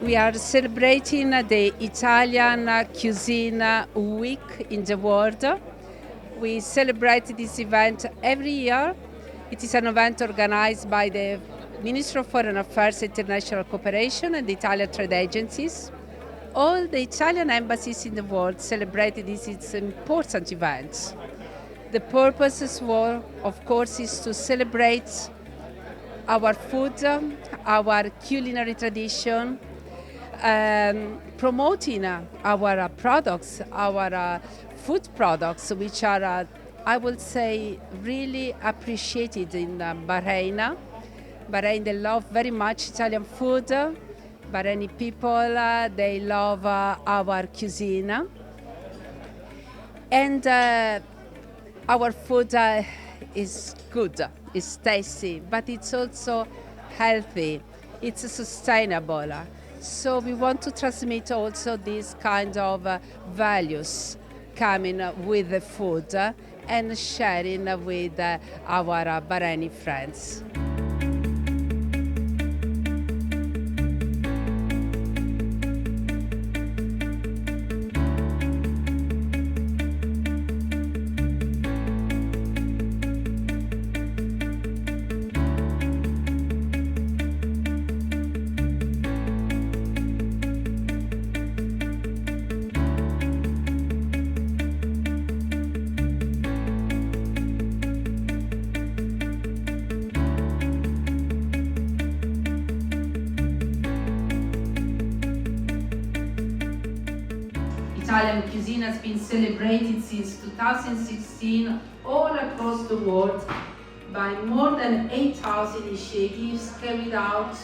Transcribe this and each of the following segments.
We are celebrating the Italian Cuisine Week in the world. We celebrate this event every year. It is an event organized by the Ministry of Foreign Affairs, International Cooperation and the Italian trade agencies. All the Italian embassies in the world celebrate this important event. The purpose as well, of course, is to celebrate our food, our culinary tradition, promoting our products, our food products, which are, I would say, really appreciated in Bahrain. Bahrain, they love very much Italian food. Bahraini people, they love our cuisine. And our food is good, it's tasty, but it's also healthy, it's sustainable. So we want to transmit also these kind of values coming with the food and sharing with our Bahraini friends. Italian cuisine has been celebrated since 2016 all across the world by more than 8,000 initiatives carried out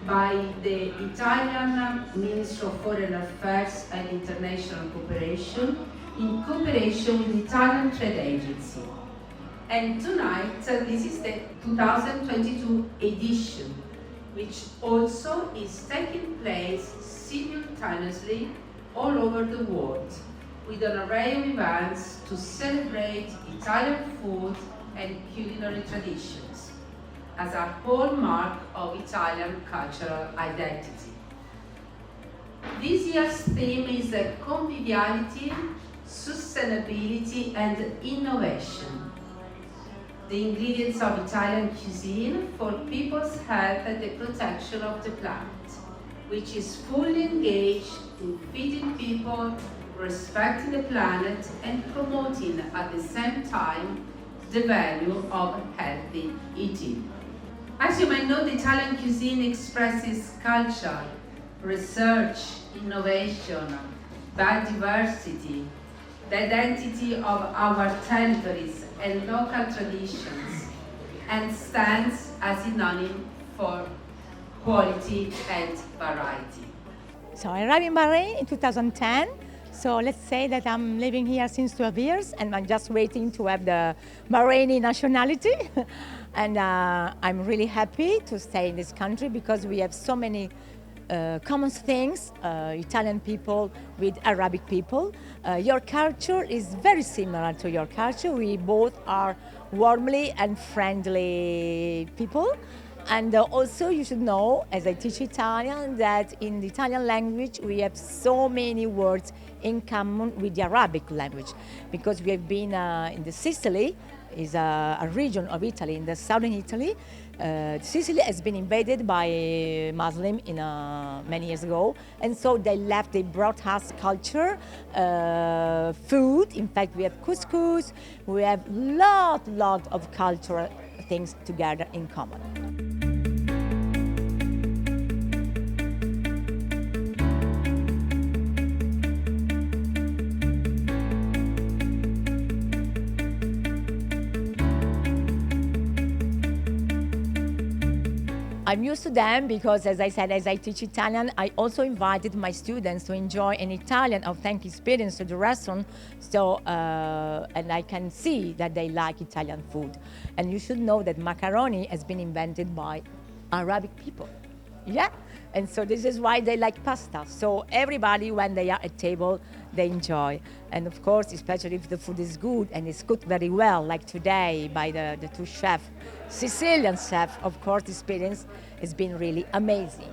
by the Italian Ministry of Foreign Affairs and International Cooperation in cooperation with the Italian Trade Agency. And tonight, this is the 2022 edition, which also is taking place simultaneously all over the world, with an array of events to celebrate Italian food and culinary traditions as a hallmark of Italian cultural identity. This year's theme is conviviality, sustainability and innovation. The ingredients of Italian cuisine for people's health and the protection of the planet, which is fully engaged in feeding people, respecting the planet, and promoting at the same time the value of healthy eating. As you may know, the Italian cuisine expresses culture, research, innovation, biodiversity, the identity of our territories and local traditions, and stands as a synonym for quality and variety. So I arrived in Bahrain in 2010. So let's say that I'm living here since 12 years and I'm just waiting to have the Bahraini nationality. And I'm really happy to stay in this country because we have so many common things, Italian people with Arabic people. Your culture is very similar to your culture. We both are warmly and friendly people. And also you should know, as I teach Italian, that in the Italian language we have so many words in common with the Arabic language, because we have been in the Sicily, is a region of Italy, in the southern Italy. Sicily has been invaded by Muslim many years ago, and so they brought us culture, food. In fact, we have couscous, we have lot of cultural things together in common. I'm used to them because, as I said, as I teach Italian, I also invited my students to enjoy an Italian authentic experience at the restaurant. So, and I can see that they like Italian food. And you should know that macaroni has been invented by Arabic people. Yeah, and so this is why they like pasta. So everybody, when they are at table, they enjoy. And of course, especially if the food is good and it's cooked very well, like today by the two chefs, Sicilian chef, of course, the experience has been really amazing.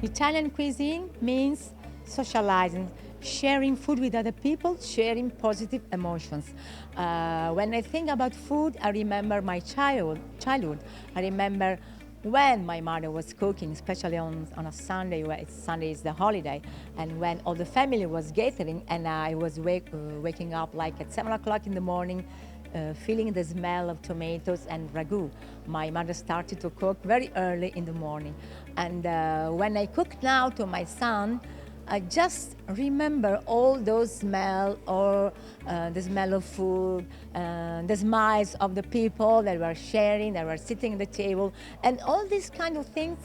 Italian cuisine means socializing, sharing food with other people, sharing positive emotions. When I think about food, I remember my childhood. I remember when my mother was cooking, especially on a Sunday, where Sunday is the holiday, and when all the family was gathering, and I was waking up like at 7 o'clock in the morning, feeling the smell of tomatoes and ragu. My mother started to cook very early in the morning. And when I cook now to my son, I just remember all those smell or the smell of food, the smiles of the people that were sharing, that were sitting at the table, and all these kind of things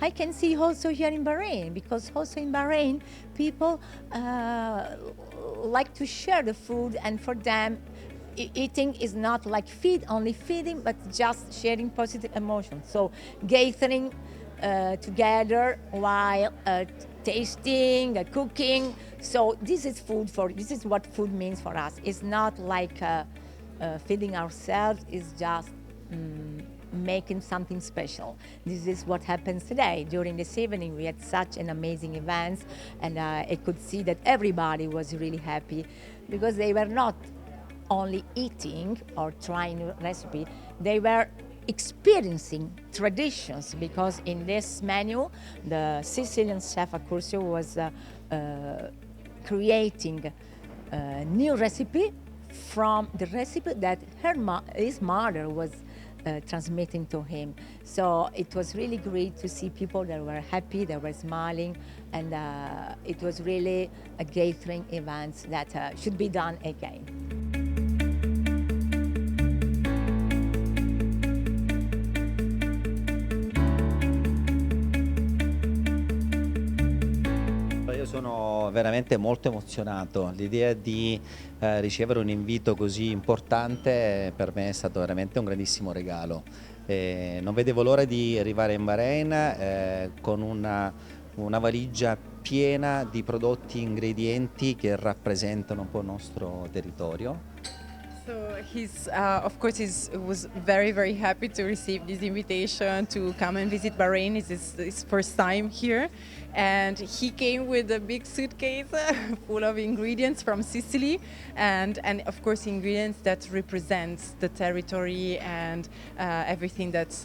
I can see also here in Bahrain, because also in Bahrain, people like to share the food, and for them, eating is not like only feeding, but just sharing positive emotions. So gathering together while tasting, cooking. So this is what food means for us. It's not like feeding ourselves. It's just making something special. This is what happens today. During this evening, we had such an amazing event, and I could see that everybody was really happy because they were not only eating or trying a recipe, they were experiencing traditions, because in this menu, the Sicilian chef Accurcio was creating a new recipe from the recipe that his mother was transmitting to him. So it was really great to see people that were happy, that were smiling, and it was really a gathering event that should be done again. Io sono veramente molto emozionato. L'idea di ricevere un invito così importante per me è stato veramente un grandissimo regalo. Non vedevo l'ora di arrivare in Bahrain con una valigia piena di prodotti, ingredienti che rappresentano un po' il nostro territorio. So of course, was very, very happy to receive this invitation to come and visit Bahrain. It's his first time here, and he came with a big suitcase full of ingredients from Sicily, and of course ingredients that represents the territory and everything that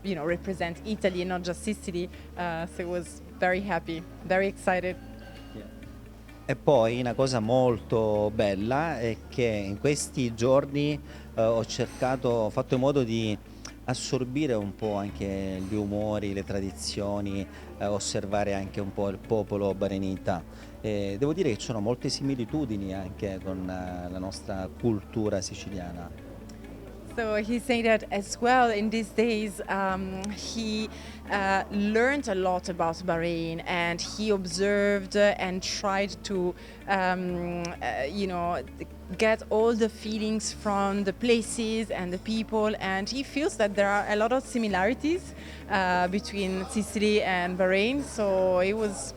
represents Italy, not just Sicily. So he was very happy, very excited. E poi una cosa molto bella è che in questi giorni ho fatto in modo di assorbire un po' anche gli umori, le tradizioni, osservare anche un po' il popolo bahrainita. Devo dire che ci sono molte similitudini anche con la nostra cultura siciliana. So he's saying that as well. In these days, he learned a lot about Bahrain, and he observed and tried to, get all the feelings from the places and the people. And he feels that there are a lot of similarities between Sicily and Bahrain. So he was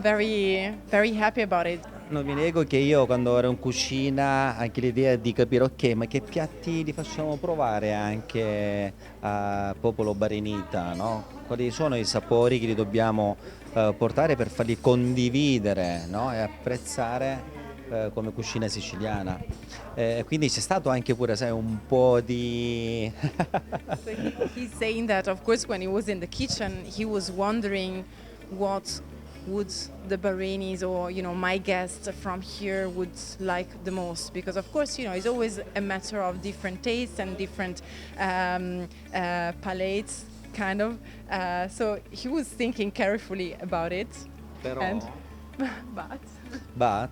very, very happy about it. Non vi nego che io quando ero in cucina anche l'idea di capire ok, ma che piatti li facciamo provare anche al popolo bahrainita, no? Quali sono i sapori che li dobbiamo portare per farli condividere, no? E apprezzare come cucina siciliana. Quindi c'è stato anche pure, sai, un po' di... So he's saying that of course when he was in the kitchen he was wondering what would the Bahrainis or my guests from here would like the most, because of course it's always a matter of different tastes and different palates kind of, so he was thinking carefully about it. Però... But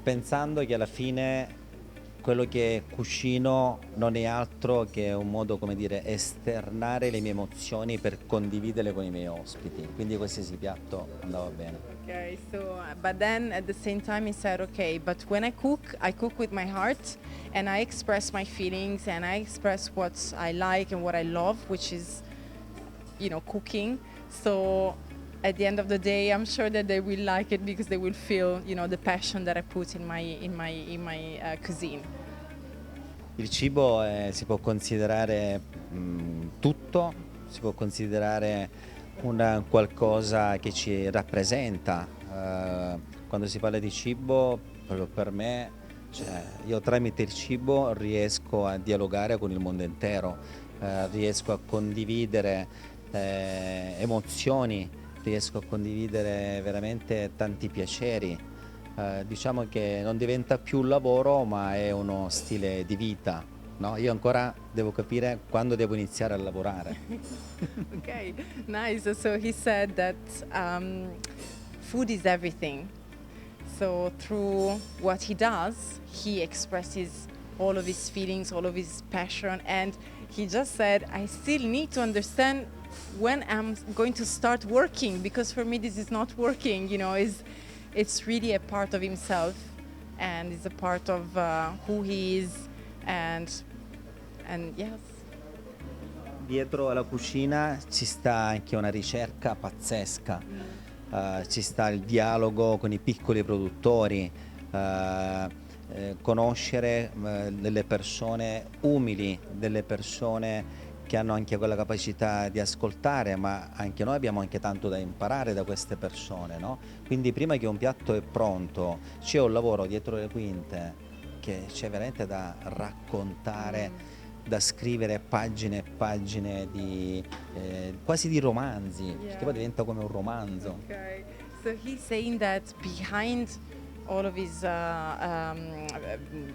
pensando che alla fine quello che cucino non è altro che un modo, come dire, esternare le mie emozioni per condividerle con i miei ospiti. Quindi qualsiasi piatto andava bene. Okay, so but then at the same time he said, okay, but when I cook with my heart, and I express my feelings, and I express what I like and what I love, which is, cooking. So at the end of the day, I'm sure that they will like it because they will feel, the passion that I put in my cuisine. Il cibo si può considerare tutto, si può considerare un qualcosa che ci rappresenta. Quando si parla di cibo, proprio per me, cioè, io tramite il cibo riesco a dialogare con il mondo intero, riesco a condividere emozioni, riesco a condividere veramente tanti piaceri. Diciamo che non diventa più un lavoro, ma è uno stile di vita. No? Io ancora devo capire quando devo iniziare a lavorare. Okay, nice. So he said that food is everything. So through what he does, he expresses all of his feelings, all of his passion, and he just said, I still need to understand when I'm going to start working, because for me this is not working, you know, it's really a part of himself and it's a part of who he is, and yes. Dietro alla cucina ci sta anche una ricerca pazzesca, ci sta il dialogo con i piccoli produttori, conoscere delle persone umili, delle persone che hanno anche quella capacità di ascoltare, ma anche noi abbiamo anche tanto da imparare da queste persone, no? Quindi prima che un piatto è pronto c'è un lavoro dietro le quinte che c'è veramente da raccontare, da scrivere pagine e pagine di quasi di romanzi, perché poi diventa come un romanzo. Okay. So he's saying that behind all of his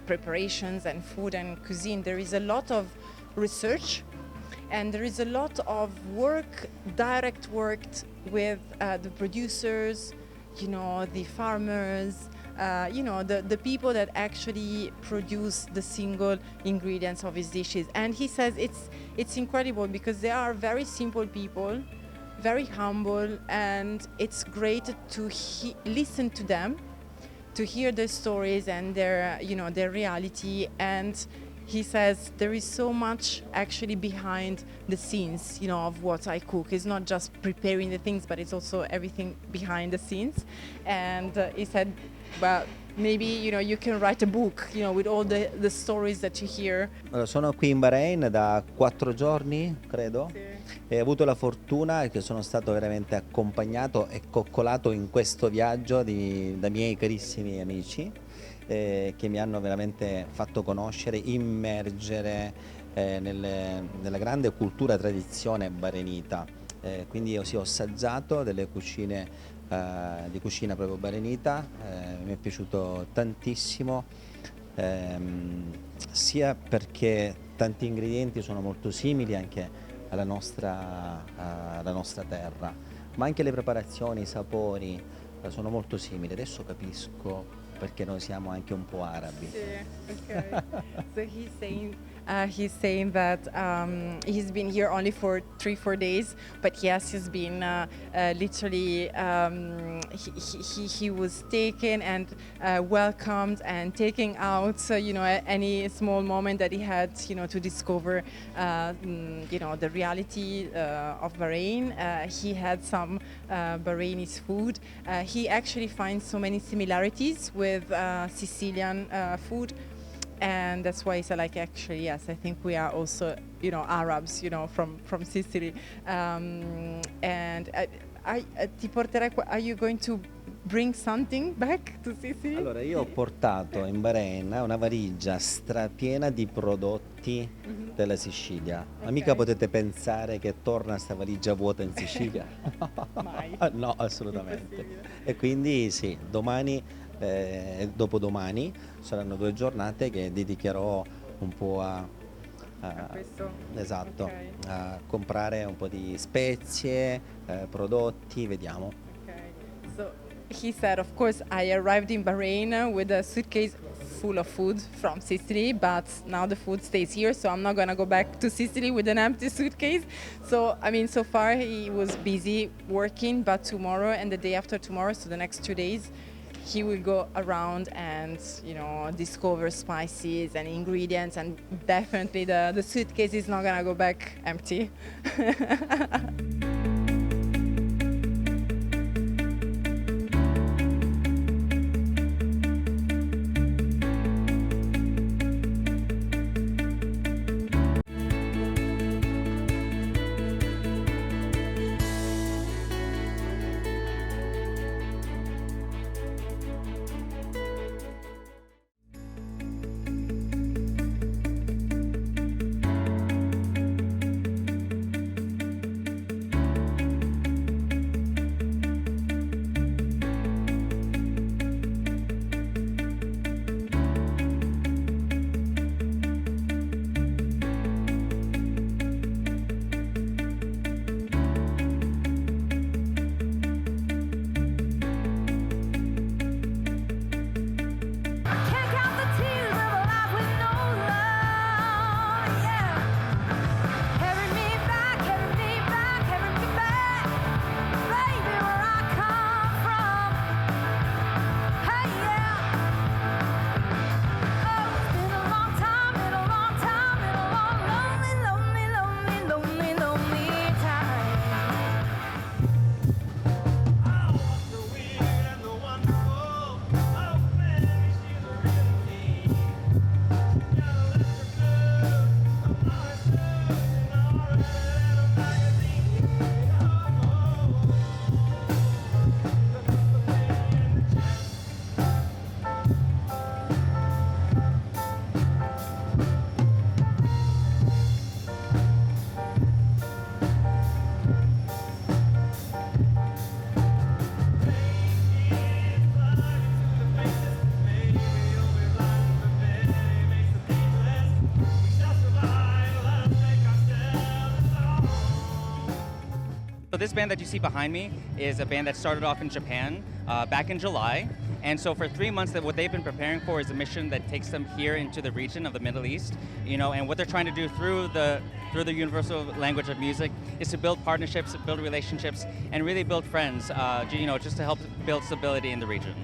preparations and food and cuisine, there is a lot of research and there is a lot of work, direct work with the producers, you know, the farmers, you know, the people that actually produce the single ingredients of his dishes. And he says it's incredible because they are very simple people, very humble, and it's great to listen to them, to hear their stories and their, you know, their reality. And he says there is so much actually behind the scenes, you know, of what I cook. It's not just preparing the things, but it's also everything behind the scenes. And he said, well, maybe, you know, you can write a book, you know, with all the stories that you hear. Allora, sono qui in Bahrain da 4 giorni, credo, e ho avuto la fortuna che sono stato veramente accompagnato e coccolato in questo viaggio da miei carissimi amici, che mi hanno veramente fatto conoscere, immergere nella grande cultura e tradizione bahrainita. Quindi io sì, ho assaggiato delle cucine di cucina proprio bahrainita, mi è piaciuto tantissimo, sia perché tanti ingredienti sono molto simili anche alla nostra terra, ma anche le preparazioni, i sapori sono molto simili. Adesso capisco perché noi siamo anche un po' arabi. Yeah, okay. So he's saying that he's been here only for 3-4 days, but yes, he's been literally he was taken and welcomed and taken out, you know, any small moment that he had, you know, to discover you know, the reality of Bahrain. He had some Bahraini food. He actually finds so many similarities with Sicilian food. And that's why I said, like, actually, yes, I think we are also, you know, Arabs, you know, from Sicily. And ti porterai are you going to bring something back to Sicily? Allora, io ho portato in Bahrain una valigia strapiena di prodotti della Sicilia. Ma mica potete pensare che torna sta valigia vuota in Sicilia? Mai. No, assolutamente. E quindi sì, domani e dopodomani saranno 2 giornate che dedicherò un po' a questo? esatto, Ok. a comprare un po' di spezie, prodotti, vediamo. Okay. So he said, of course, I arrived in Bahrain with a suitcase full of food from Sicily, but now the food stays here, so I'm not gonna go back to Sicily with an empty suitcase. So, I mean, so far he was busy working, but tomorrow and the day after tomorrow, so the next 2 days, he will go around and, you know, discover spices and ingredients, and definitely the suitcase is not gonna go back empty. this band that you see behind me is a band that started off in Japan back in July. And so for 3 months, what they've been preparing for is a mission that takes them here into the region of the Middle East. And what they're trying to do through the universal language of music is to build partnerships, build relationships, and really build friends. Just to help build stability in the region.